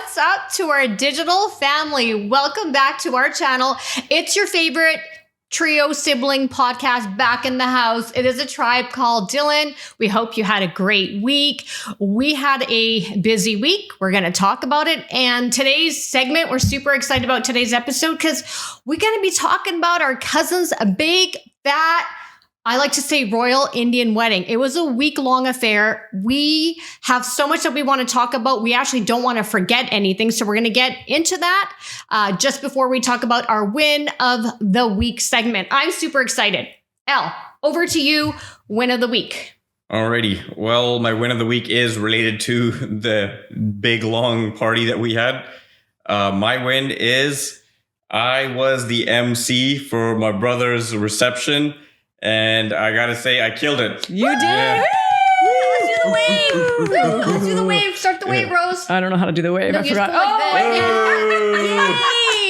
What's up to our digital family? Welcome back to our channel. It's your favorite trio sibling podcast back in the house. It is a tribe called Dhillon. We hope you had a great week. We had a busy week. We're going to talk about it. And today's segment, we're super excited about today's episode because we're going to be talking about our cousin's big, fat, I like to say royal Indian wedding. It was a week-long affair. We have so much that we want to talk about. We actually don't want to forget anything. So we're going to get into that just before we talk about our win of the week segment. I'm super excited. Elle, over to you. Win of the week. Alrighty. Well, my win of the week is related to the big, long party that we had. My win is I was the MC for my brother's reception. And I gotta say, I killed it. You did? Yeah. Let's do the wave. Let's do the wave. Start the wave, Rose. I don't know how to do the wave. No, I forgot.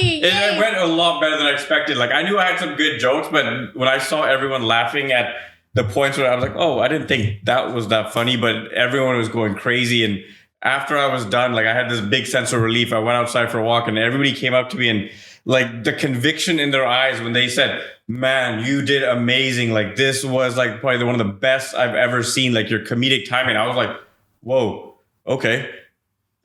It went a lot better than I expected. Like, I knew I had some good jokes, but when I saw everyone laughing at the points where I was like, oh, I didn't think that was that funny, but everyone was going crazy. And after I was done, like, I had this big sense of relief. I went outside for a walk and everybody came up to me and like the conviction in their eyes when they said, man, you did amazing. Like, this was like probably one of the best I've ever seen. Like, your comedic timing. I was like, whoa, okay.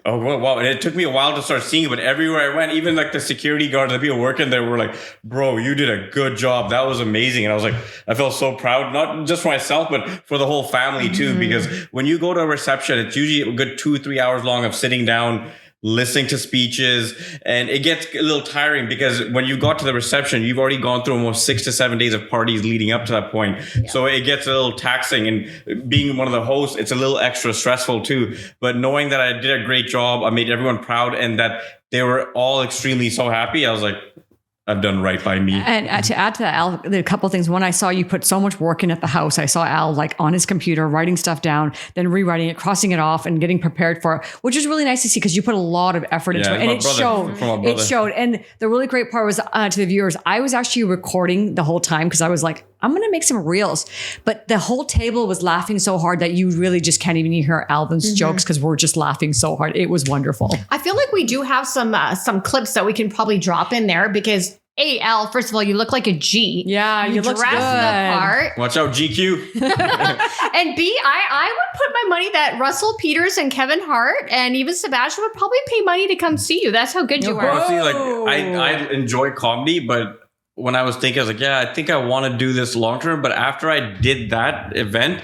Oh, wow. And it took me a while to start seeing it, but everywhere I went, even like the security guards, the people working there were like, bro, you did a good job. That was amazing. And I was like, I felt so proud, not just for myself, but for the whole family too. Because when you go to a reception, it's usually a good 2-3 hours long of sitting down, listening to speeches, and it gets a little tiring because when you got to the reception, you've already gone through almost 6 to 7 days of parties leading up to that point. Yeah. So it gets a little taxing, and being one of the hosts, it's a little extra stressful too. But knowing that I did a great job, I made everyone proud, and that they were all extremely so happy, I was like, I've done right by me. And to add to that, Al, there are a couple of things. One, I saw you put so much work in at the house. I saw Al like on his computer, writing stuff down, then rewriting it, crossing it off, and getting prepared for it, which is really nice to see because you put a lot of effort into it. And it showed. It showed. And the really great part was to the viewers, I was actually recording the whole time because I was like, I'm going to make some reels. But the whole table was laughing so hard that you really just can't even hear Alvin's jokes because we're just laughing so hard. It was wonderful. I feel like we do have some clips that we can probably drop in there because A, Al, first of all, you look like a G. Yeah, you look dressed the part. Watch out, GQ. And B, I would put my money that Russell Peters and Kevin Hart and even Sebastian would probably pay money to come see you. That's how good you are. Honestly, like I enjoy comedy, but when I was thinking, I was like, yeah, I think I want to do this long term. But after I did that event,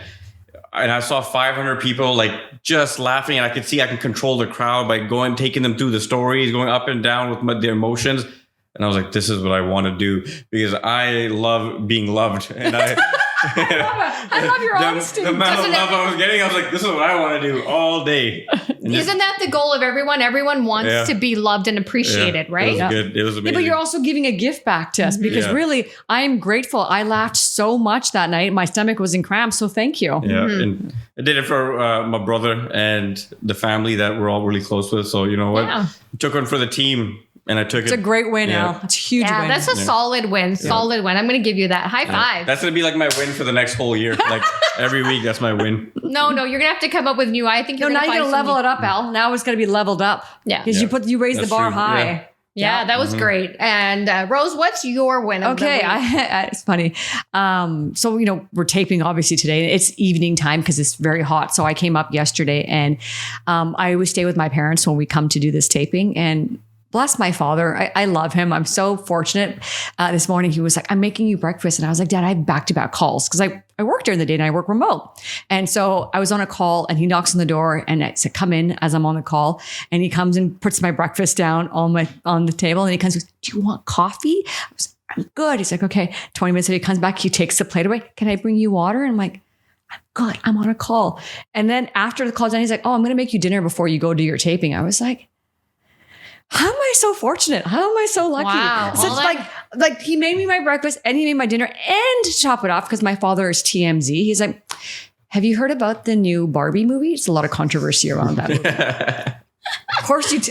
and I saw 500 people like just laughing, and I could see I can control the crowd by taking them through the stories, going up and down with their emotions. And I was like, this is what I want to do because I love being loved. And I love your honesty. The amount of love I was getting, I was like, this is what I want to do all day. Isn't that the goal of everyone? Everyone wants to be loved and appreciated, right? It was good. It was amazing. Yeah, but you're also giving a gift back to us because really, I'm grateful. I laughed so much that night. My stomach was in cramps. So thank you. Yeah. And I did it for my brother and the family that we're all really close with. So you know what? Yeah. Took one for the team. And I took It's a great win, Al. It's a huge win. Yeah, that's a solid win. Solid win. I'm going to give you that. High five. That's going to be like my win for the next whole year. Like every week, that's my win. No, you're going to have to come up with new. I think you're now you're going to level it up, Al. Now it's going to be leveled up. Yeah. Because you raised the bar high. Yeah, that was great. And Rose, what's your win of the week? It's funny. So, we're taping obviously today. It's evening time because it's very hot. So I came up yesterday and I always stay with my parents when we come to do this taping. And bless my father. I love him. I'm so fortunate. This morning, he was like, I'm making you breakfast. And I was like, Dad, I have back-to-back calls because I work during the day and I work remote. And so I was on a call and he knocks on the door and I said, come in as I'm on the call. And he comes and puts my breakfast down on the table. And he comes and goes, do you want coffee? I was like, I'm good. He's like, okay. 20 minutes later, he comes back. He takes the plate away. Can I bring you water? And I'm like, I'm good. I'm on a call. And then after the call's done, he's like, oh, I'm going to make you dinner before you go do your taping. I was like, how am I so fortunate? How am I so lucky? Wow. So it's like he made me my breakfast and he made my dinner, and to top it off, because my father is TMZ, he's like, have you heard about the new Barbie movie? It's a lot of controversy around that movie.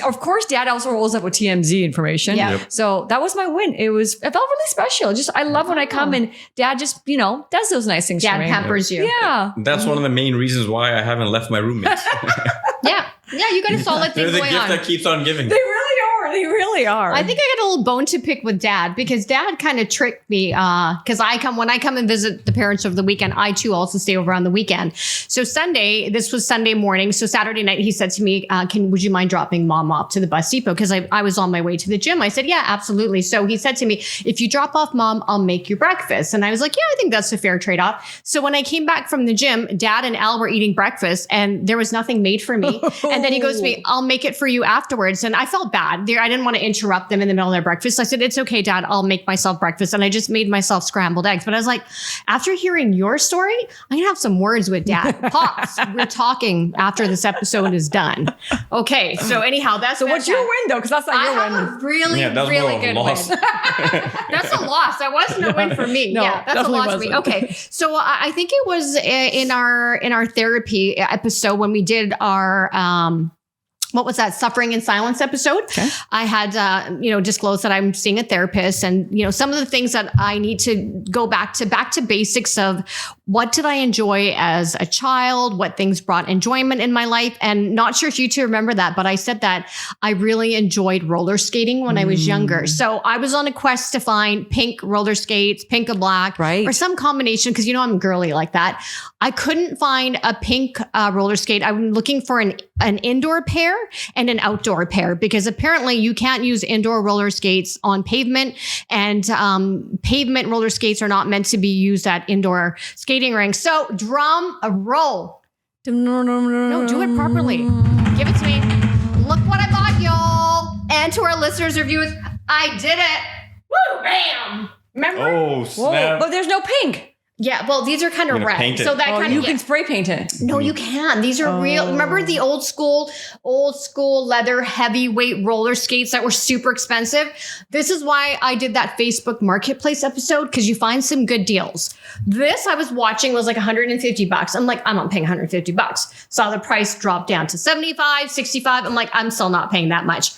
Of course, Dad also rolls up with TMZ information. Yeah. Yep. So that was my win. It felt really special. I love when I come and Dad just, does those nice things for me. Dad pampers you. Yeah. That's one of the main reasons why I haven't left my roommates. Yeah. Yeah, you got a solid thing They're the going gift on. that keeps on giving. They really are. They really are. I think I got a little bone to pick with Dad because Dad kind of tricked me because when I come and visit the parents over the weekend, I too also stay over on the weekend. So this was Sunday morning. So Saturday night, he said to me, would you mind dropping Mom off to the bus depot? Because I was on my way to the gym. I said, yeah, absolutely. So he said to me, if you drop off Mom, I'll make you breakfast. And I was like, yeah, I think that's a fair trade-off. So when I came back from the gym, Dad and Al were eating breakfast and there was nothing made for me. And then he goes to me, I'll make it for you afterwards. And I felt bad. I didn't want to interrupt them in the middle of their breakfast. I said, it's okay, Dad, I'll make myself breakfast. And I just made myself scrambled eggs. But I was like, after hearing your story, I'm going to have some words with Dad. Pops, we're talking after this episode is done. Okay. So anyhow, that's so what's your win though? Because that's not your I win. have a really, really good win. That's a loss. That wasn't a win for me. No, yeah, that's a loss for me. Okay. So I think it was in our therapy episode when we did our what was that? Suffering in Silence episode. Okay. I had, disclosed that I'm seeing a therapist and, some of the things that I need to go back to basics of what did I enjoy as a child? What things brought enjoyment in my life? And not sure if you two remember that, but I said that I really enjoyed roller skating when I was younger. So I was on a quest to find pink roller skates, pink and black, right, or some combination. Cause I'm girly like that. I couldn't find a pink roller skate. I'm looking for an indoor pair and an outdoor pair because apparently you can't use indoor roller skates on pavement and pavement roller skates are not meant to be used at indoor skating rinks. So drum a roll. No, do it properly. Give it to me. Look what I bought, y'all. And to our listeners, reviewers, I did it. Woo, bam. Remember? Oh, snap. Whoa, but there's no pink. Yeah, well, these are kind of red. So that kind of you can spray paint it. No, you can. These are real. Remember the old school leather heavyweight roller skates that were super expensive? This is why I did that Facebook Marketplace episode because you find some good deals. This I was watching was like $150. I'm like, I'm not paying $150. Saw the price drop down to $75, $65. I'm like, I'm still not paying that much.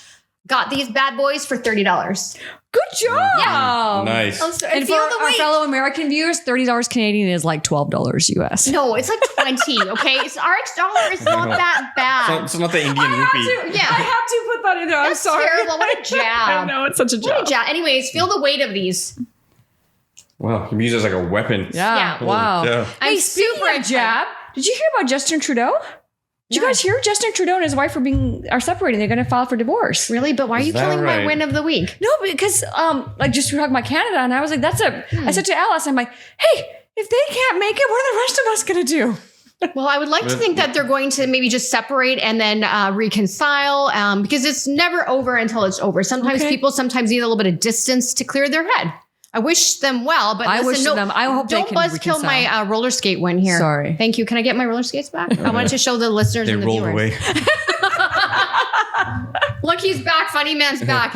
Got these bad boys for $30. Good job. Yeah. Nice. And for our fellow American viewers, $30 Canadian is like $12 US. No, it's like 20. Okay, it's our dollar is not that bad. It's not the Indian rupee. Yeah, I had to put that in there. I'm That's sorry. terrible. What a jab. I know, it's such a jab. What a jab. Anyways, feel the weight of these. Wow, you can use it as like a weapon. Yeah. Wow. Yeah. I'm speaking super of jab, did you hear about Justin Trudeau? Did you guys hear Justin Trudeau and his wife are separating? They're going to file for divorce. Really? But why are you killing my win of the week? No, because just we were talking about Canada, and I was like, I said to Alice, I'm like, hey, if they can't make it, what are the rest of us going to do? Well, I would like to think that they're going to maybe just separate and then reconcile because it's never over until it's over. Sometimes people need a little bit of distance to clear their head. I wish them well, but I hope they can buzzkill my roller skate win here. Sorry. Thank you. Can I get my roller skates back? I wanted to show the listeners and the viewers. They rolled away. Look, he's back. Funny man's back.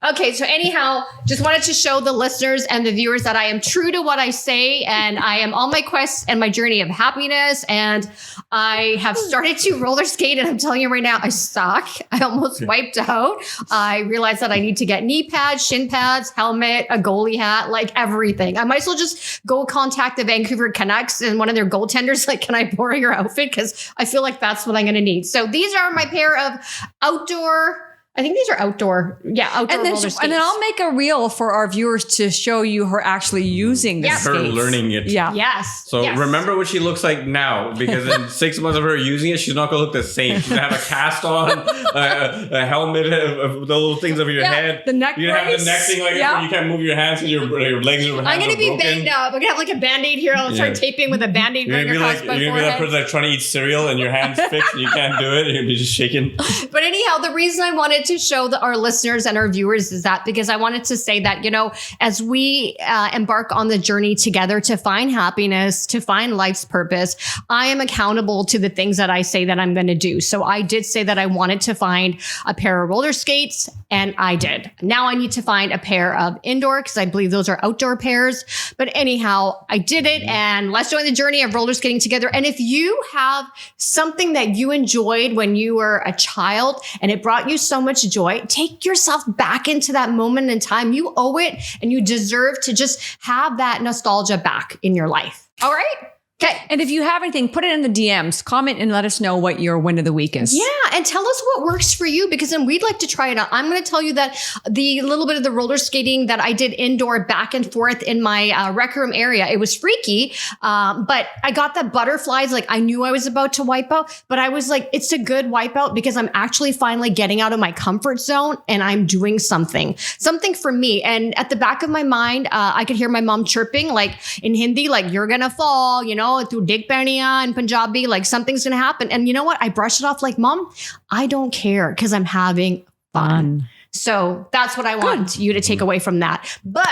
Okay, so anyhow, just wanted to show the listeners and the viewers that I am true to what I say, and I am on my quest and my journey of happiness, and I have started to roller skate, and I'm telling you right now, I suck. I almost wiped out. I realized that I need to get knee pads, shin pads, helmet, a goalie hat, like everything. I might as well just go contact the Vancouver Canucks and one of their goaltenders, like, can I borrow your outfit? Because I feel like that's what I'm going to need. So these are my pair of outdoor... I think these are outdoor roller skates. And then I'll make a reel for our viewers to show you her actually using the skates. Her learning it. Yeah. Yes. So remember what she looks like now, because in 6 months of her using it, she's not going to look the same. She's going to have a cast on, a helmet, of the little things over your head. The neck You're going to have the neck thing like where you can't move your hands because your legs are I'm going to be banged up. I'm going to have like a Band-Aid here. I'll start taping with a Band-Aid right across my forehead. You're going to be that person that's trying to eat cereal and your hand's fixed and you can't do it. You're going to be just shaking. But anyhow, the reason I wanted to show our listeners and our viewers is that because I wanted to say that, as we embark on the journey together to find happiness, to find life's purpose, I am accountable to the things that I say that I'm going to do. So I did say that I wanted to find a pair of roller skates, and I did. Now I need to find a pair of indoor, because I believe those are outdoor pairs. But anyhow, I did it, and let's join the journey of roller skating together. And if you have something that you enjoyed when you were a child and it brought you so much joy, take yourself back into that moment in time. You owe it, and you deserve to just have that nostalgia back in your life. All right? Okay. And if you have anything, put it in the DMs, comment and let us know what your win of the week is. Yeah. And tell us what works for you, because then we'd like to try it out. I'm going to tell you that the little bit of the roller skating that I did indoor back and forth in my rec room area, it was freaky. But I got the butterflies. Like I knew I was about to wipe out, but I was like, it's a good wipeout because I'm actually finally getting out of my comfort zone and I'm doing something for me. And at the back of my mind, I could hear my mom chirping like in Hindi, like you're going to fall, through Dig Paniya in Punjabi, like something's going to happen. And you know what? I brushed it off like, Mom, I don't care because I'm having fun. So that's what I want you to take away from that. But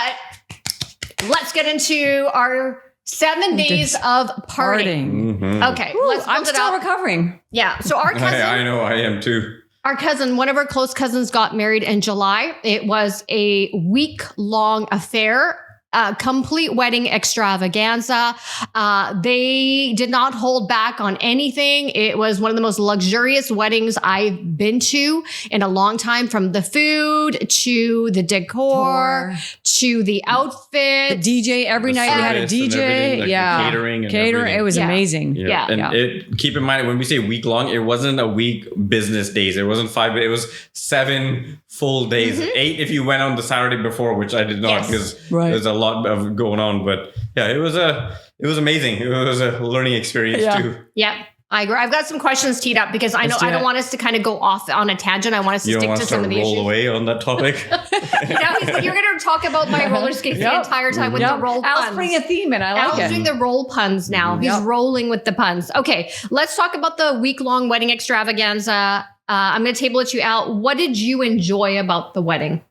let's get into our 7 days of partying. Mm-hmm. Okay. Let's build I'm it still up. recovering. Yeah. So our cousin. I know, I am too. Our cousin, one of our close cousins got married in July. It was a week-long affair. Complete wedding extravaganza. They did not hold back on anything. It was one of the most luxurious weddings I've been to in a long time, from the food to the decor to the outfit. The DJ every night we had a DJ. Like yeah. Catering. And Catering. everything. It was amazing. Yeah. And keep in mind, when we say week long, it wasn't a week business days. It wasn't 5, it was 7 full days. 8 if you went on the Saturday before, which I did not because there's a lot of going on. But yeah, it was amazing. It was a learning experience too. Yeah. I agree. I've got some questions teed up because I don't want us to kind of go off on a tangent. I want us to stick to some of the issues. Roll away on that topic. He's like, you're going to talk about my roller skates the entire time with the roll puns. Al's putting a theme in. I like it. Al's doing the roll puns now. He's rolling with the puns. Okay, let's talk about the week-long wedding extravaganza. I'm going to table it to you, Al. What did you enjoy about the wedding?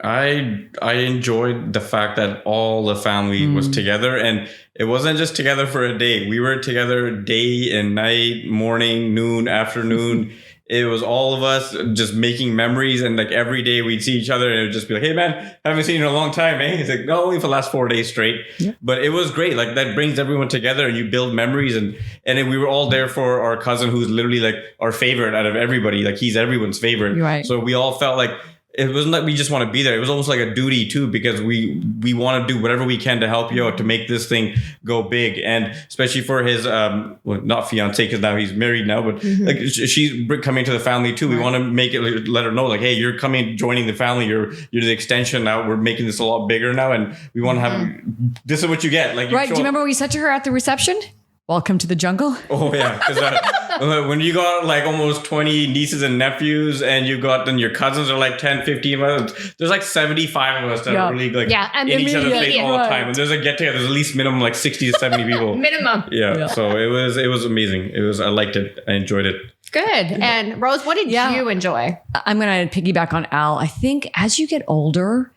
I enjoyed the fact that all the family was together, and it wasn't just together for a day. We were together day and night, morning, noon, afternoon. It was all of us just making memories, and like every day we'd see each other and it would just be like, hey man, haven't seen you in a long time, eh? It's like, no, only for the last 4 days straight. Yeah. But it was great. Like that brings everyone together and you build memories, and then we were all there for our cousin who's literally like our favorite out of everybody. Like he's everyone's favorite. Right. So we all felt like it wasn't like we just want to be there. It was almost like a duty too, because we want to do whatever we can to help you out to make this thing go big. And especially for his, not fiance, because now he's married now, but like she's coming to the family too. We want to make it, let her know like, hey, you're coming, joining the family. You're the extension now. We're making this a lot bigger now. And we want to have, this is what you get. Like, right. Do you remember what you said to her at the reception? Welcome to the jungle. Oh yeah, because when you got like almost 20 nieces and nephews, and you got then your cousins are like 10, 15 of us. There's like 75 of us that are really like in each other's face all the time. And there's a get together. There's at least minimum like 60 to 70 people. Minimum. Yeah. So it was amazing. I liked it. I enjoyed it. Good. And Rose, what did you enjoy? I'm going to piggyback on Al. I think as you get older,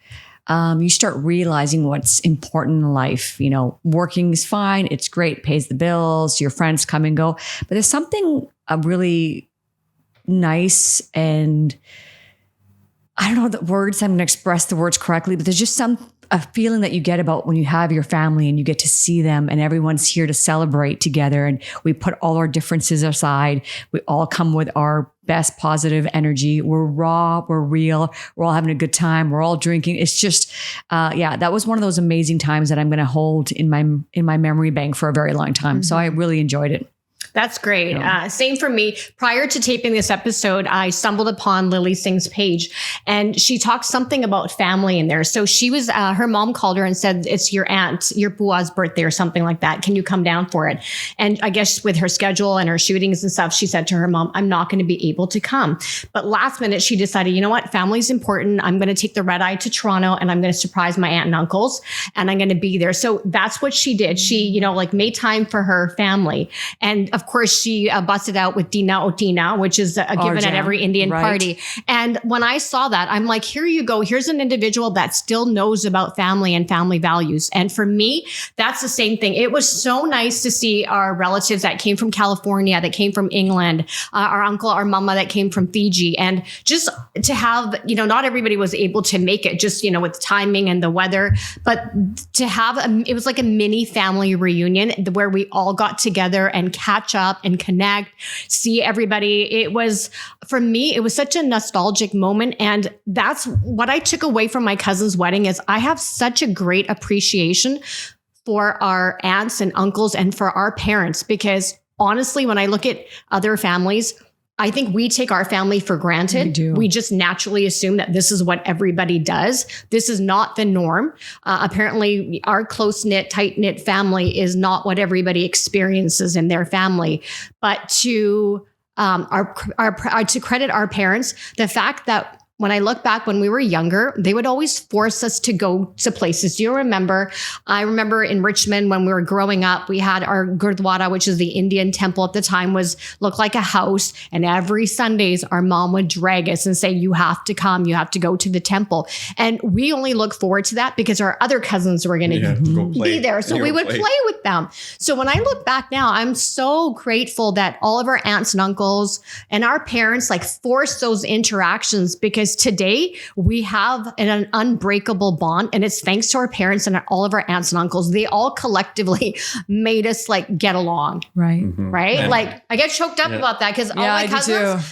you start realizing what's important in life. Working is fine. It's great. Pays the bills. Your friends come and go. But there's something really nice, and I don't know the words. I'm going to express the words correctly, but there's just a feeling that you get about when you have your family and you get to see them and everyone's here to celebrate together, and we put all our differences aside. We all come with our best positive energy. We're raw, we're real, we're all having a good time, we're all drinking. It's just, that was one of those amazing times that I'm going to hold in my memory bank for a very long time. So I really enjoyed it. That's great. Same for me. Prior to taping this episode, I stumbled upon Lily Singh's page, and she talked something about family in there. So she was, her mom called her and said, it's your aunt, your bua's birthday or something like that. Can you come down for it? And I guess with her schedule and her shootings and stuff, she said to her mom, I'm not going to be able to come. But last minute, she decided, you know what? Family's important. I'm going to take the red eye to Toronto, and I'm going to surprise my aunt and uncles, and I'm going to be there. So that's what she did. She, made time for her family. And of course, she busted out with Dina Otina, which is a given at every Indian party. And when I saw that, I'm like, here you go. Here's an individual that still knows about family and family values. And for me, that's the same thing. It was so nice to see our relatives that came from California, that came from England, our uncle, our mama that came from Fiji. And just to have, not everybody was able to make it just, with timing and the weather, but to have, it was like a mini family reunion where we all got together and catch up and connect, see everybody. It was, for me, it was such a nostalgic moment. And that's what I took away from my cousin's wedding is I have such a great appreciation for our aunts and uncles and for our parents, because honestly, when I look at other families, I think we take our family for granted. We do. We just naturally assume that this is what everybody does. This is not the norm. Apparently, our close-knit, tight-knit family is not what everybody experiences in their family. But to to credit our parents, the fact that when I look back when we were younger, they would always force us to go to places. Do you remember? I remember in Richmond when we were growing up, we had our Gurdwara, which is the Indian temple at the time, looked like a house. And every Sundays, our mom would drag us and say, you have to come, you have to go to the temple. And we only look forward to that because our other cousins were going to be there. So we would play with them. So when I look back now, I'm so grateful that all of our aunts and uncles and our parents like forced those interactions, because today we have an unbreakable bond, and it's thanks to our parents and all of our aunts and uncles. They all collectively made us like get along. Right. Right. And like I get choked up about that because all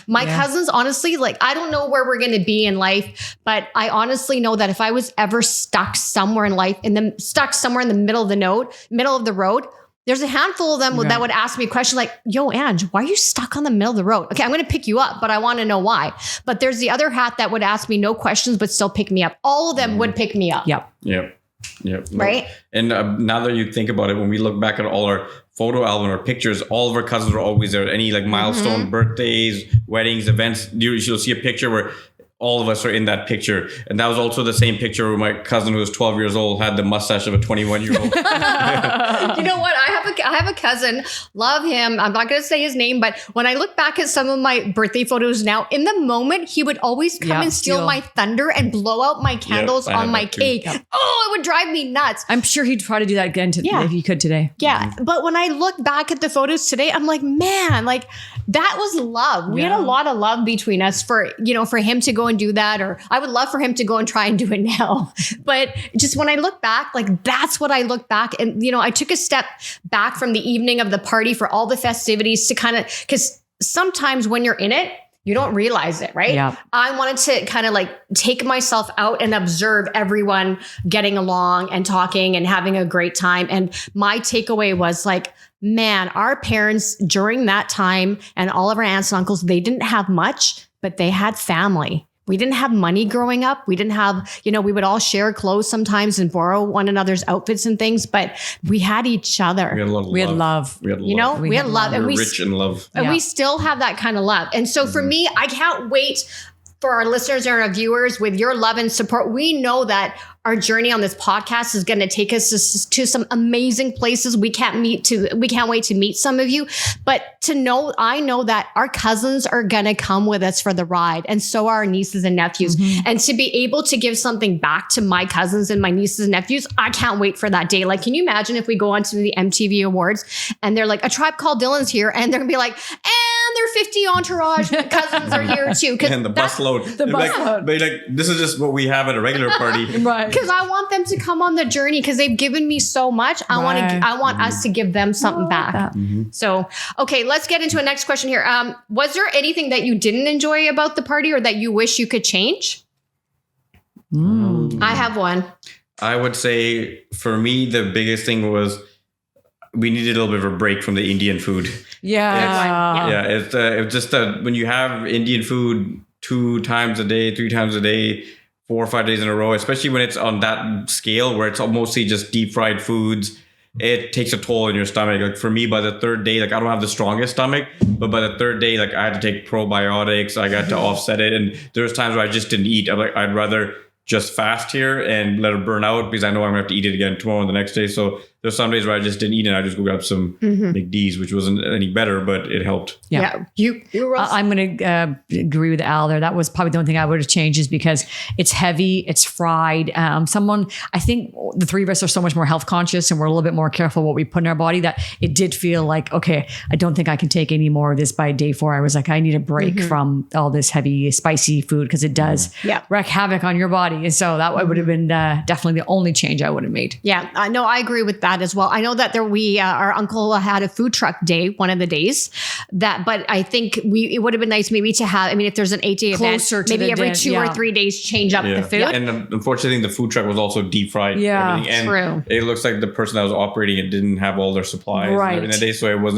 my cousins, honestly, like I don't know where we're going to be in life, but I honestly know that if I was ever stuck somewhere in life stuck somewhere in the middle of the road, there's a handful of them that would ask me a question like, yo, Ange, why are you stuck on the middle of the road? Okay, I'm going to pick you up, but I want to know why. But there's the other hat that would ask me no questions, but still pick me up. All of them would pick me up. Yep. Right. And now that you think about it, when we look back at all our photo album or pictures, all of our cousins are always there. Any like milestone birthdays, weddings, events, you'll see a picture where all of us are in that picture. And that was also the same picture where my cousin who was 12 years old had the mustache of a 21-year-old. You know what? I have a cousin, love him. I'm not going to say his name, but when I look back at some of my birthday photos now, in the moment, he would always come and steal my thunder and blow out my candles on my cake. Yep. Oh, it would drive me nuts. I'm sure he'd try to do that again if he could today. Yeah. But when I look back at the photos today, I'm like, man, like that was love. We had a lot of love between us for him to go and do that. Or I would love for him to go and try and do it now. But just when I look back, like that's what I look back. And, I took a step back from the evening of the party for all the festivities to because sometimes when you're in it, you don't realize it, right? Yeah. I wanted to kind of like take myself out and observe everyone getting along and talking and having a great time. And my takeaway was like, man, our parents during that time and all of our aunts and uncles, they didn't have much, but they had family. We didn't have money growing up. We didn't have, we would all share clothes sometimes and borrow one another's outfits and things, but we had each other. We had love. We had love. And we were rich in love. And we still have that kind of love. And so for me, I can't wait for our listeners and our viewers with your love and support. We know that our journey on this podcast is going to take us to some amazing places. We can't wait to meet some of you, but I know that our cousins are going to come with us for the ride, and so are our nieces and nephews. And to be able to give something back to my cousins and my nieces and nephews, I can't wait for that day. Like, can you imagine if we go on to the MTV Awards and they're like, A Tribe Called Dhillon's here, and they're going to be like, and their 50 entourage cousins are here too. And the bus load. But this is just what we have at a regular party. Right. Because I want them to come on the journey because they've given me so much. I want us to give them something back. So, okay, let's get into a next question here. Was there anything that you didn't enjoy about the party or that you wish you could change? I have one. I would say for me, the biggest thing was we needed a little bit of a break from the Indian food. It's just that when you have Indian food 2 times a day, 3 times a day, 4 or 5 days in a row, especially when it's on that scale where it's mostly just deep fried foods, it takes a toll on your stomach. Like for me, by the 3rd day, like I don't have the strongest stomach, but by the 3rd day, like I had to take probiotics. I got to offset it. And there's times where I just didn't eat. I'm like, I'd rather just fast here and let it burn out because I know I'm gonna have to eat it again tomorrow and the next day. So there's some days where I just didn't eat and I just go grab some McD's, which wasn't any better, but it helped. Yeah. I'm going to agree with Al there. That was probably the only thing I would have changed is because it's heavy, it's fried. I think the 3 of us are so much more health conscious and we're a little bit more careful what we put in our body that it did feel like, okay, I don't think I can take any more of this by day 4. I was like, I need a break from all this heavy, spicy food because it does wreak havoc on your body. And so that would have been definitely the only change I would have made. Yeah, I know. I agree with that that as well. I know that our uncle had a food truck day, one of the days but I think it would have been nice maybe to have, I mean, if there's an 8-day event, maybe every 2 or 3 days, change up the food. And unfortunately, the food truck was also deep fried. Yeah, everything. And true. It looks like the person that was operating it didn't have all their supplies Right. that day. So it was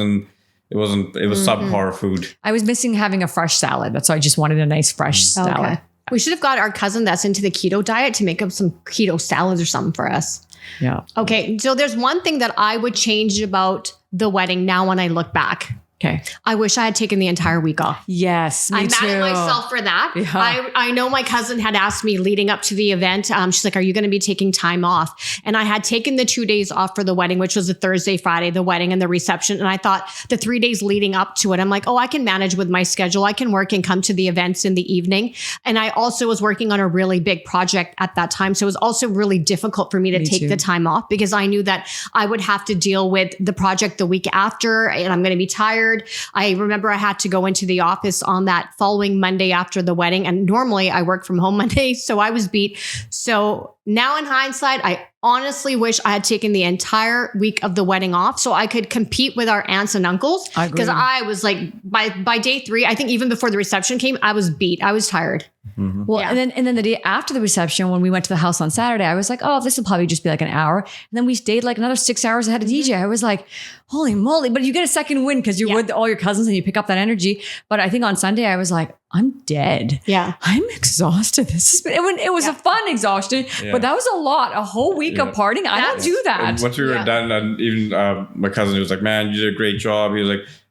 subpar food. I was missing having a fresh salad. That's why I just wanted a nice fresh salad. Okay. We should have got our cousin that's into the keto diet to make up some keto salads or something for us. Yeah. Okay. So there's one thing that I would change about the wedding now when I look back. Okay. I wish I had taken the entire week off. Yes, me I'm too. mad at myself for that. Yeah. I know my cousin had asked me leading up to the event. She's like, are you going to be taking time off? And I had taken the 2 days off for the wedding, which was the Thursday, Friday, the wedding and the reception. And I thought the 3 days leading up to it, I'm like, oh, I can manage with my schedule. I can work and come to the events in the evening. And I also was working on a really big project at that time. So it was also really difficult for me to take the time off because I knew that I would have to deal with the project the week after and I'm going to be tired. I remember I had to go into the office on that following Monday after the wedding. And normally I work from home Monday. So I was beat. So now in hindsight, I honestly wish I had taken the entire week of the wedding off so I could compete with our aunts and uncles. Because I was like, by day 3, I think even before the reception came, I was beat. I was tired. Mm-hmm. Well, and then the day after the reception, when we went to the house on Saturday, I was like, oh, this will probably just be like an hour. And then we stayed like another 6 hours ahead of DJ. I was like, holy moly. But you get a second win because you're with all your cousins and you pick up that energy. But I think on Sunday, I was like, I'm dead. Yeah. I'm exhausted. It was a fun exhaustion, but that was a lot, a whole week of partying. I don't do that. And once we were done, even my cousin was like, man, you did a great job. He was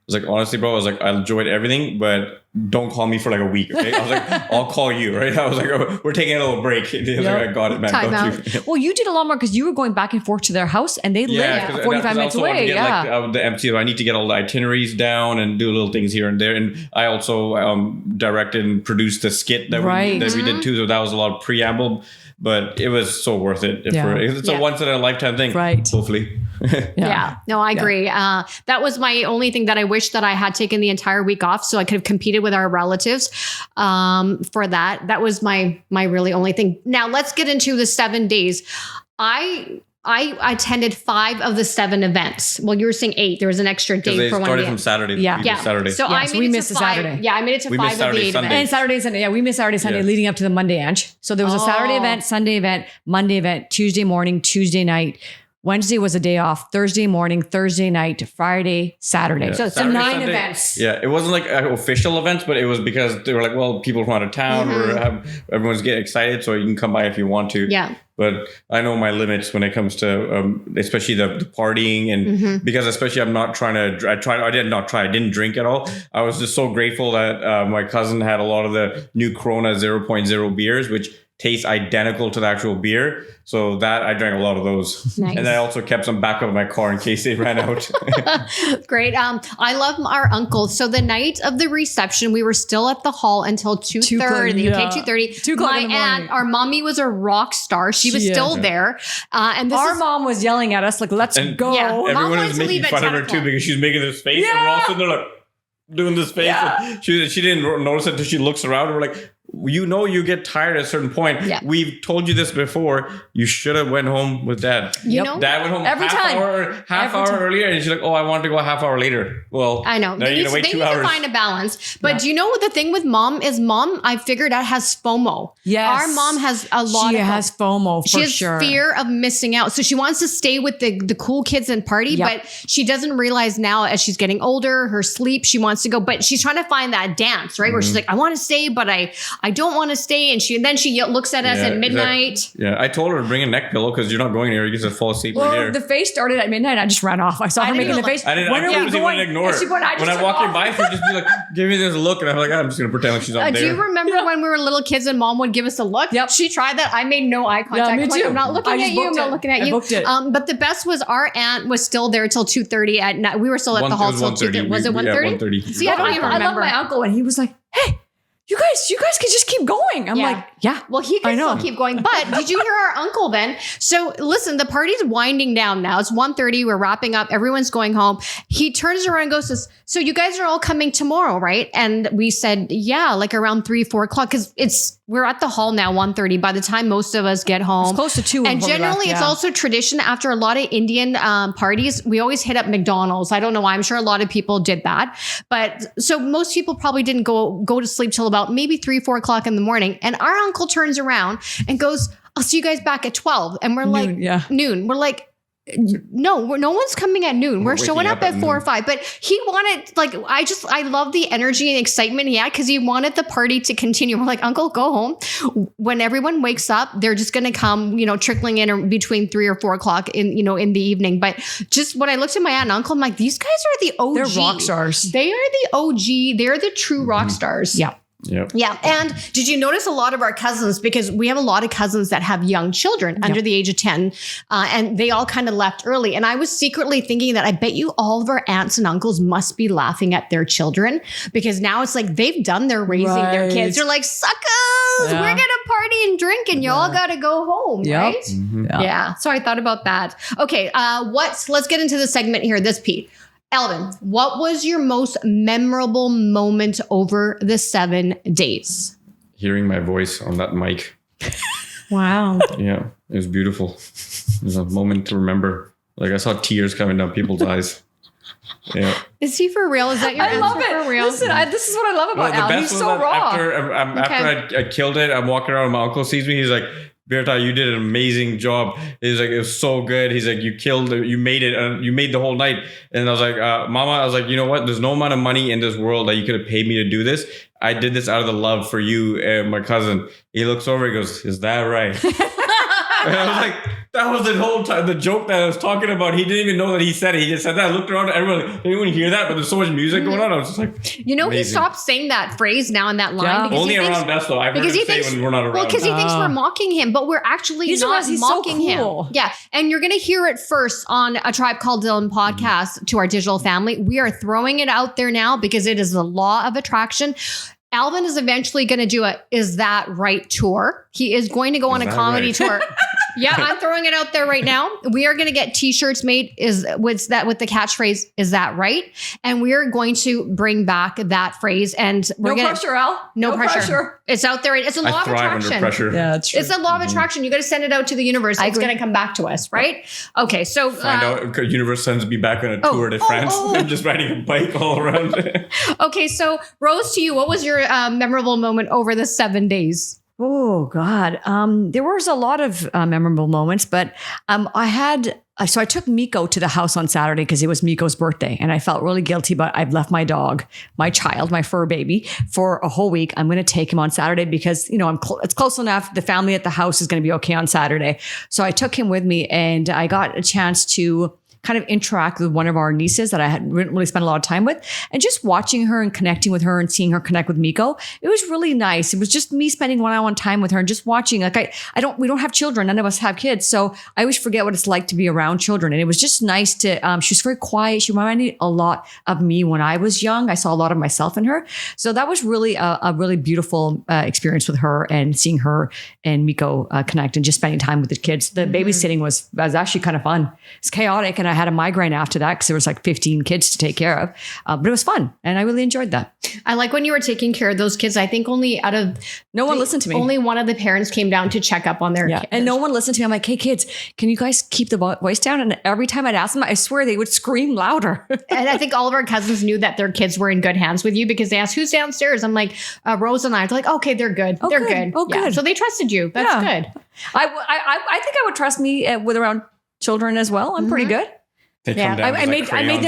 like, honestly, bro, I was like, I enjoyed everything, but don't call me for like a week, okay? I was like, I'll call you, right? I was like, oh, we're taking a little break. He was like, I got it, man. Time Don't you? Well, you did a lot more because you were going back and forth to their house and they lived 45 minutes away. The MC, I need to get all the itineraries down and do little things here and there. And I also directed and produced the skit that we did too. So that was a lot of preamble. But it was so worth it. It's a once in a lifetime thing. Right. Hopefully. No, I agree. That was my only thing that I wish that I had taken the entire week off so I could have competed with our relatives for that. That was my really only thing. Now let's get into the 7 days. I attended 5 of the 7 events. Well, you were saying 8. There was an extra day for one. Started from Saturday. Saturday. So I made it to 5. Saturday. Yeah, I made it to 5 of the 8 events. And Saturday and Sunday. Yeah, we missed Saturday, Sunday leading up to the Monday, Ange. So there was a Saturday event, Sunday event, Monday event, Tuesday morning, Tuesday night. Wednesday was a day off, Thursday morning, Thursday night, Friday, Saturday. Yeah. So it's Saturday, 9 Sunday, events. Yeah, it wasn't like official events, but it was because they were like, well, people from out of town or everyone's getting excited, so you can come by if you want to. Yeah. But I know my limits when it comes to especially the partying and because especially I didn't drink at all. I was just so grateful that my cousin had a lot of the new Corona 0.0 beers, which taste identical to the actual beer. So that I drank a lot of those. Nice. And I also kept some back up in my car in case they ran out. Great. I love our uncle. So the night of the reception, we were still at the hall until 2:30. Okay, 2:30. 2 o'clock in the morning. Aunt, our mommy was a rock star. She was still there. And our mom was yelling at us like, let's go. Yeah, everyone was making fun of her too because she was making this face. And we're all sitting there like doing this face. And she didn't notice it until she looks around and we're like, you get tired at a certain point. Yeah. We've told you this before. You should have went home with Dad. Dad went home half hour earlier, and she's like, "Oh, I want to go a half hour later." Well, I know they need to find a balance. But do you know what the thing with Mom is? Mom, I figured out, has FOMO. Yes, our mom has a lot. She has FOMO. She has fear of missing out, so she wants to stay with the cool kids and party. But she doesn't realize now, as she's getting older, her sleep, she wants to go, but she's trying to find that dance, right? Where she's like, I want to stay, but I don't want to stay. And then she looks at us at midnight. Exactly. Yeah. I told her to bring a neck pillow because you're not going anywhere. You can just fall asleep right here. The face started at midnight. I just ran off. I saw her making the face. I didn't even ignore it. When I walk in by, she'd just be like, give me this look. And I'm like, I'm just going to pretend like she's not there. Do you remember when we were little kids and Mom would give us a look? Yep. She tried that. I made no eye contact. Yeah, me too. I'm not looking at you. I'm not looking at you. I booked it. But the best was our aunt was still there till 2:30 at night. We were still at the hall till 2:30. Was it 1:30? Yeah, 1:30. See, I don't even remember. I love my uncle, and he was like, hey, you guys can just keep going. I'm like, yeah. Well, he can still keep going. But did you hear our uncle then? So listen, the party's winding down now. It's 1:30. We're wrapping up. Everyone's going home. He turns around and goes, so you guys are all coming tomorrow, right? And we said, yeah, like around 3-4 o'clock. Because we're at the hall now, 1:30. By the time most of us get home, It's close to 2. and before we generally, left, it's also tradition after a lot of Indian parties. We always hit up McDonald's. I don't know why. I'm sure a lot of people did that, but so most people probably didn't go to sleep till about maybe 3, 4 o'clock in the morning. And our uncle turns around and goes, "I'll see you guys back at 12." And we're like, noon. We're like, no one's coming at noon. We're showing up at 4 or 5. But he wanted, like, I love the energy and excitement he had because he wanted the party to continue. We're like, Uncle, go home. When everyone wakes up, they're just going to come, trickling in between 3 or 4 o'clock in the evening. But just when I looked at my aunt and uncle, I'm like, these guys are the OG. They're rock stars. They are the OG. They're the true rock stars. Yeah. Yep. Yeah. And did you notice a lot of our cousins, because we have a lot of cousins that have young children under the age of 10, and they all kind of left early. And I was secretly thinking that I bet you all of our aunts and uncles must be laughing at their children, because now it's like they've done their raising their kids. They're like, suckers, we're going to party and drink and y'all got to go home. Right? Mm-hmm. Yeah. So I thought about that. Okay. Let's get into the segment here. This, Pete. Elvin, what was your most memorable moment over the 7 days? Hearing my voice on that mic. Wow. Yeah, it was beautiful. It was a moment to remember. Like, I saw tears coming down people's eyes. Yeah. Is he for real? Is that your I answer love it. for real? Listen, this is what I love about Al. He's so raw. After I killed it, I'm walking around, my uncle sees me, he's like, Berta, you did an amazing job. He's like, it was so good. He's like, you killed it. You made it. And you made the whole night. And I was like, Mama, I was like, you know what? There's no amount of money in this world that you could have paid me to do this. I did this out of the love for you and my cousin. He looks over, he goes, is that right? And I was like, that was the whole time, the joke that I was talking about. He didn't even know that he said it. He just said that. I looked around, everyone, didn't even hear that, but there's so much music going on. I was just like, amazing. He stopped saying that phrase now in that line. Yeah. Because only around us, though. I've heard him say when we're not around. Well, because he thinks we're mocking him, but we're actually not mocking him. Yeah. And you're going to hear it first on A Tribe Called Dhillon podcast to our digital family. We are throwing it out there now because it is the law of attraction. Alvin is eventually going to do a Is That Right tour. He is going to go on a comedy tour. Yeah, I'm throwing it out there right now. We are going to get t-shirts made with the catchphrase, is that right? And we are going to bring back that phrase. And we're pressure, Al. No pressure. It's out there. It's a law of attraction. Under pressure. Yeah, that's true. It's a law of attraction. You got to send it out to the universe. It's going to come back to us, right? Okay, so find out. Universe sends me back on a tour to France. I'm just riding a bike all around. Okay, so Rose, to you, what was your memorable moment over the 7 days? Oh God. There was a lot of memorable moments, but so I took Miko to the house on Saturday because it was Miko's birthday and I felt really guilty, but I've left my dog, my child, my fur baby for a whole week. I'm going to take him on Saturday because, it's close enough. The family at the house is going to be okay on Saturday. So I took him with me and I got a chance to kind of interact with one of our nieces that I hadn't really spent a lot of time with, and just watching her and connecting with her and seeing her connect with Miko. It was really nice. It was just me spending one-on-one time with her and just watching. Like we don't have children. None of us have kids. So I always forget what it's like to be around children. And it was just nice to, she was very quiet. She reminded me a lot of me when I was young. I saw a lot of myself in her. So that was really a really beautiful experience with her and seeing her and Miko connect and just spending time with the kids. The babysitting was actually kind of fun. It's chaotic. And I had a migraine after that because there was like 15 kids to take care of. But it was fun. And I really enjoyed that. I like when you were taking care of those kids. I think only no one listened to me. Only one of the parents came down to check up on their kids. And no one listened to me. I'm like, hey kids, can you guys keep the voice down? And every time I'd ask them, I swear they would scream louder. And I think all of our cousins knew that their kids were in good hands with you because they asked, who's downstairs? I'm like, Rose and I are like, okay, they're good. They're good. Oh, good. So they trusted you. That's good. I think I would trust me with around children as well. I'm pretty good. They come down I made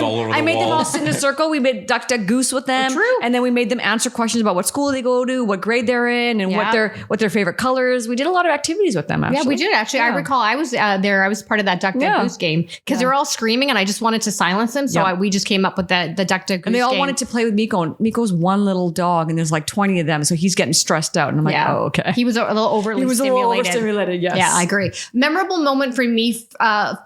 them all sit in a circle. We made Duck Duck Goose with them. True. And then we made them answer questions about what school they go to, what grade they're in, and what their favorite color is. We did a lot of activities with them, actually. Yeah, we did, actually. Yeah. I recall I was there. I was part of that Duck Duck Goose game because they were all screaming and I just wanted to silence them. So we just came up with the Duck Duck Goose game. And they all wanted to play with Miko. And Miko's one little dog and there's like 20 of them. So he's getting stressed out. And I'm like, oh, okay. He was a little overstimulated. Yes. Yeah, I agree. Memorable moment for me,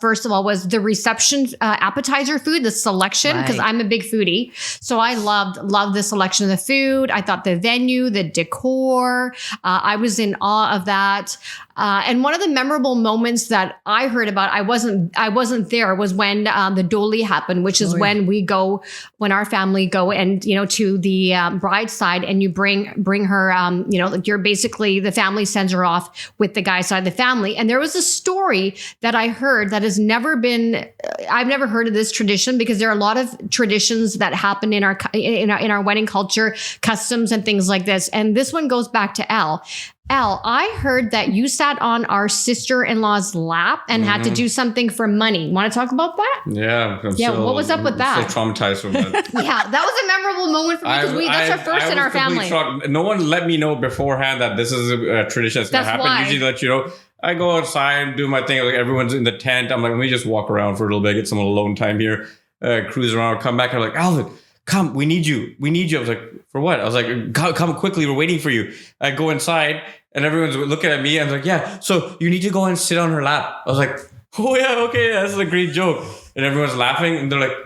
first of all, was the reception appetizer food, the selection, because I'm a big foodie. So I loved the selection of the food. I thought the venue, the decor, I was in awe of that. And one of the memorable moments that I heard about, I wasn't there, was when the doli happened, which is when our family go and, to the bride's side, and you bring her, like you're basically, the family sends her off with the guy's side of the family. And there was a story that I heard that has never been, I've never heard of this tradition, because there are a lot of traditions that happen in our wedding culture, customs and things like this. And this one goes back to Al. Al, I heard that you sat on our sister-in-law's lap and had to do something for money. Want to talk about that? Yeah. What was up with that? Still traumatized from that. Yeah, that was a memorable moment for me, because that's our first in our family. Shocked. No one let me know beforehand that this is a tradition that's going to happen. Why. Usually let you know. I go outside, do my thing. Like, everyone's in the tent. I'm like, let me just walk around for a little bit, get some alone time here, cruise around, come back. I'm like, Alvin, come, we need you. I was like, for what? I was like, come quickly. We're waiting for you. I go inside and everyone's looking at me. I was like, yeah, so you need to go and sit on her lap. I was like, oh yeah, okay, that's a great joke. And everyone's laughing and they're like,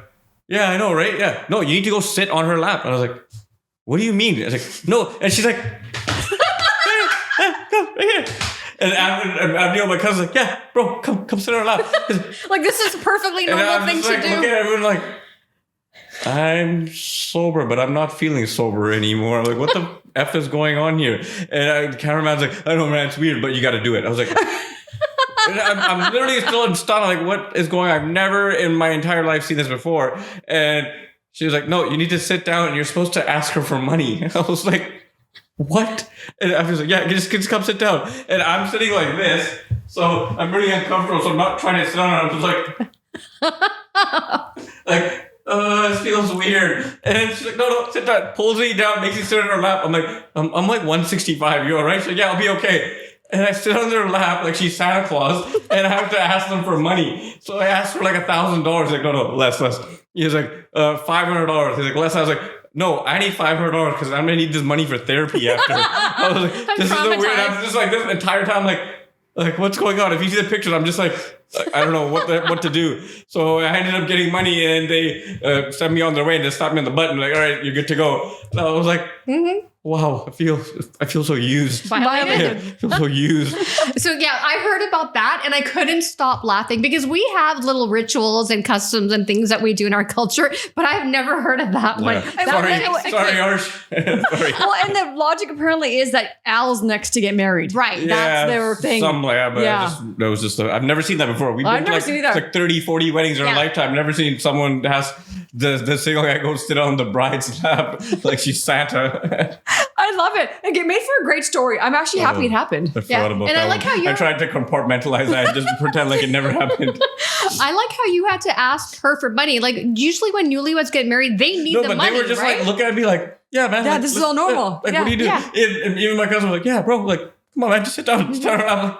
yeah, I know, right? Yeah. No, you need to go sit on her lap. And I was like, what do you mean? I was like, no. And she's like, come right here. And Abdiel, my cousin's like, yeah, bro, come sit on her lap. Like, this is a perfectly normal thing to do. Looking at everyone like, I'm sober, but I'm not feeling sober anymore. I'm like, what the F is going on here? And the cameraman's like, I know, man, it's weird, but you got to do it. I was like, I'm literally still in stunned. Like, what is going on? I've never in my entire life seen this before. And she was like, no, you need to sit down and you're supposed to ask her for money. I was like, what? And I was like, yeah, just come sit down. And I'm sitting like this. So I'm really uncomfortable. So I'm not trying to sit down. I'm just like, it feels weird. And she's like, no, sit down. Pulls me down, makes me sit on her lap. I'm like, I'm like 165. You all right? So yeah, I'll be okay. And I sit on their lap like she's Santa Claus, and I have to ask them for money. So I asked for like $1,000. He's like, no, less. He was like, $500. He's like, less. I was like, no, I need $500 because I'm gonna need this money for therapy after. I was like, this is so weird. I'm just like, this entire time, like what's going on? If you see the pictures, I'm just like, I don't know what to do. So I ended up getting money, and they sent me on their way and just stopped me on the button. Like, all right, you're good to go. And I was like, wow, I feel so used. Violated. I feel so used. So yeah, I heard about that and I couldn't stop laughing, because we have little rituals and customs and things that we do in our culture, but I've never heard of that one. Sorry, Arsh. Sorry. Well, and the logic apparently is that Al's next to get married. Right. That's their thing. Something like that, but I've never seen that before. We've been to like 30, 40 weddings in our lifetime. Never seen someone has the single guy go sit on the bride's lap like she's Santa. I love it. And it made for a great story. I'm actually happy it happened. I forgot about that. I like how I tried to compartmentalize that and just pretend like it never happened. I like how you had to ask her for money. Like, usually when newlyweds get married, they need the money, they were just like looking at me like, yeah, man. Yeah, like, this is all normal. Like, what do you do? Yeah. And even my cousin was like, yeah, bro, like, come on, man, just sit down. I'm like,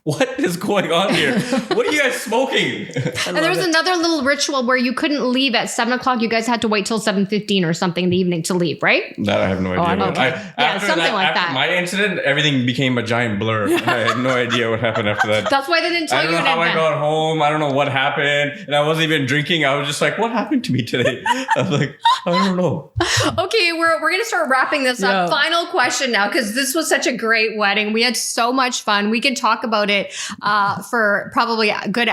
what is going on here? What are you guys smoking? And there was another little ritual where you couldn't leave at 7:00. You guys had to wait till 7:15 or something in the evening to leave, right? That I have no idea. After my incident, everything became a giant blur. I had no idea what happened after that. That's why they didn't tell you in advance. I don't know how I got home. I don't know what happened. And I wasn't even drinking. I was just like, what happened to me today? I was like, I don't know. Okay, we're going to start wrapping this up. Final question now, because this was such a great wedding. We had so much fun. We can talk about it for probably a good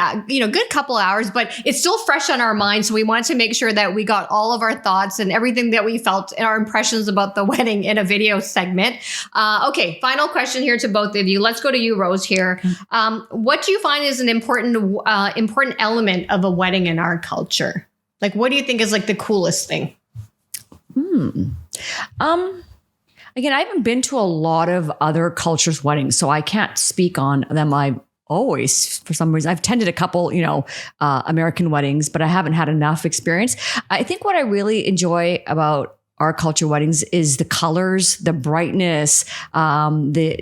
couple hours, but it's still fresh on our minds. So we wanted to make sure that we got all of our thoughts and everything that we felt and our impressions about the wedding in a video segment. Okay, final question here to both of you. Let's go to you, Rose, here. What do you find is an important element of a wedding in our culture? Like, what do you think is like the coolest thing? Again, I haven't been to a lot of other cultures' weddings, so I can't speak on them. I always, for some reason, I've attended a couple, American weddings, but I haven't had enough experience. I think what I really enjoy about our culture weddings is the colors, the brightness,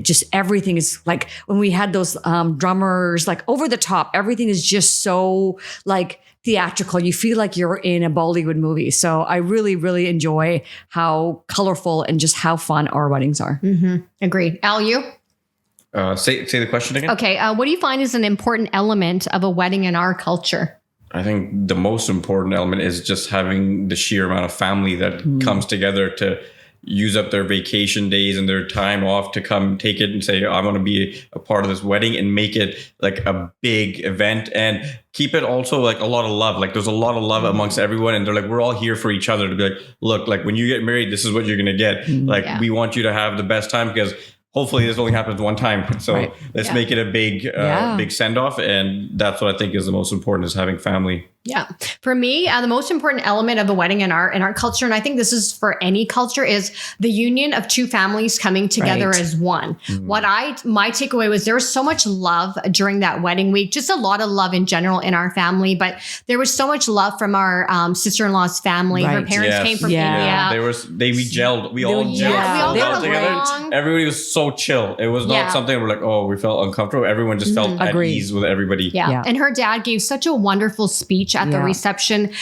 just everything is like when we had those drummers, like over the top, everything is just so like theatrical. You feel like you're in a Bollywood movie. So I really, really enjoy how colorful and just how fun our weddings are. Mm-hmm. Agreed. Al, you? Say the question again. Okay. What do you find is an important element of a wedding in our culture? I think the most important element is just having the sheer amount of family that comes together use up their vacation days and their time off to come take it and say, I want to be a part of this wedding, and make it like a big event, and keep it also like a lot of love. Like there's a lot of love amongst everyone, and they're like, we're all here for each other to be like, look, like when you get married, this is what you're going to get. Like we want you to have the best time, because hopefully this only happens one time. So let's make it a big send off. And that's what I think is the most important, is having family. Yeah. For me, the most important element of a wedding in our culture, and I think this is for any culture, is the union of two families coming together as one. My takeaway was there was so much love during that wedding week, just a lot of love in general in our family, but there was so much love from our sister-in-law's family. Her parents came from India. We gelled. We all gelled together. Everybody was so chill. It was not something we're like, oh, we felt uncomfortable. Everyone just felt at ease with everybody. Yeah. And her dad gave such a wonderful speech at the reception,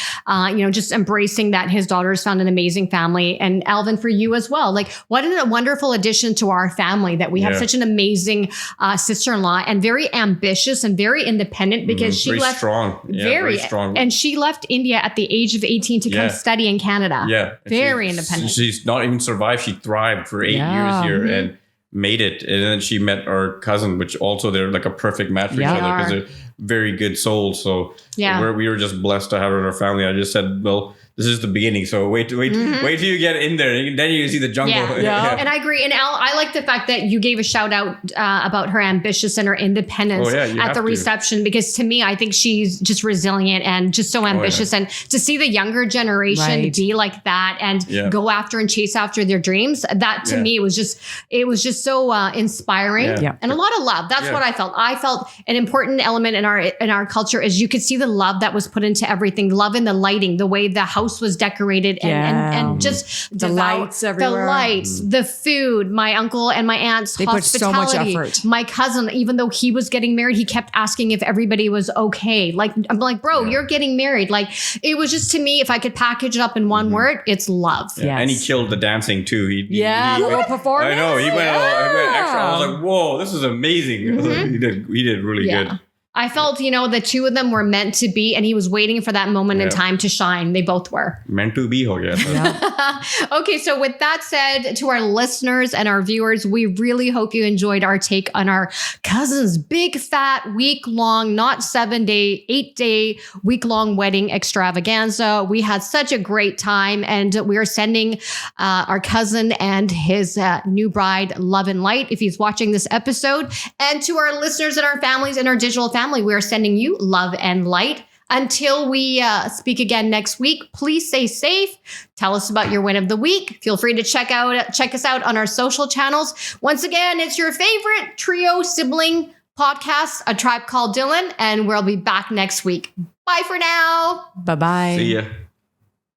just embracing that his daughters found an amazing family. And Alvin, for you as well, like what a wonderful addition to our family that we have such an amazing sister-in-law, and very ambitious and very independent, because she left very strong. And she left India at the age of 18 to come study in Canada. Yeah. Very independent. She's not even survived. She thrived for 8 years here and made it. And then she met our cousin, which also they're like a perfect match for each other, because they're very good souls. So we were just blessed to have her in our family. I just said, well, this is the beginning. So wait till you get in there. Then you see the jungle. Yeah. And I agree. And Al, I like the fact that you gave a shout out about her ambitious and her independence at the reception, because to me, I think she's just resilient and just so ambitious. And to see the younger generation be like that and go after and chase after their dreams, that to me was just so inspiring and a lot of love. That's what I felt. I felt an important element in our culture is you could see the love that was put into everything, love in the lighting, the way the house was decorated, and just the lights everywhere. The lights, the food, my uncle and my aunt's hospitality. Put so much effort. My cousin, even though he was getting married, he kept asking if everybody was okay. Like, I'm like, bro, you're getting married. Like, it was just, to me, if I could package it up in one word, it's love. Yeah. And he killed the dancing too. He performance. I know. He went extra. I was like, whoa, this is amazing. He did really good. I felt, the two of them were meant to be, and he was waiting for that moment in time to shine. They both were. Meant to be, Okay, so with that said, to our listeners and our viewers, we really hope you enjoyed our take on our cousin's big, fat, week-long, not 7-day, 8-day, week-long wedding extravaganza. We had such a great time, and we are sending our cousin and his new bride love and light if he's watching this episode. And to our listeners and our families and our digital family, we are sending you love and light. Until we speak again next week, please stay safe. Tell us about your win of the week. Feel free to check us out on our social channels. Once again, it's your favorite trio sibling podcast, A Tribe Called Dhillon, and we'll be back next week. Bye for now. Bye-bye. See ya.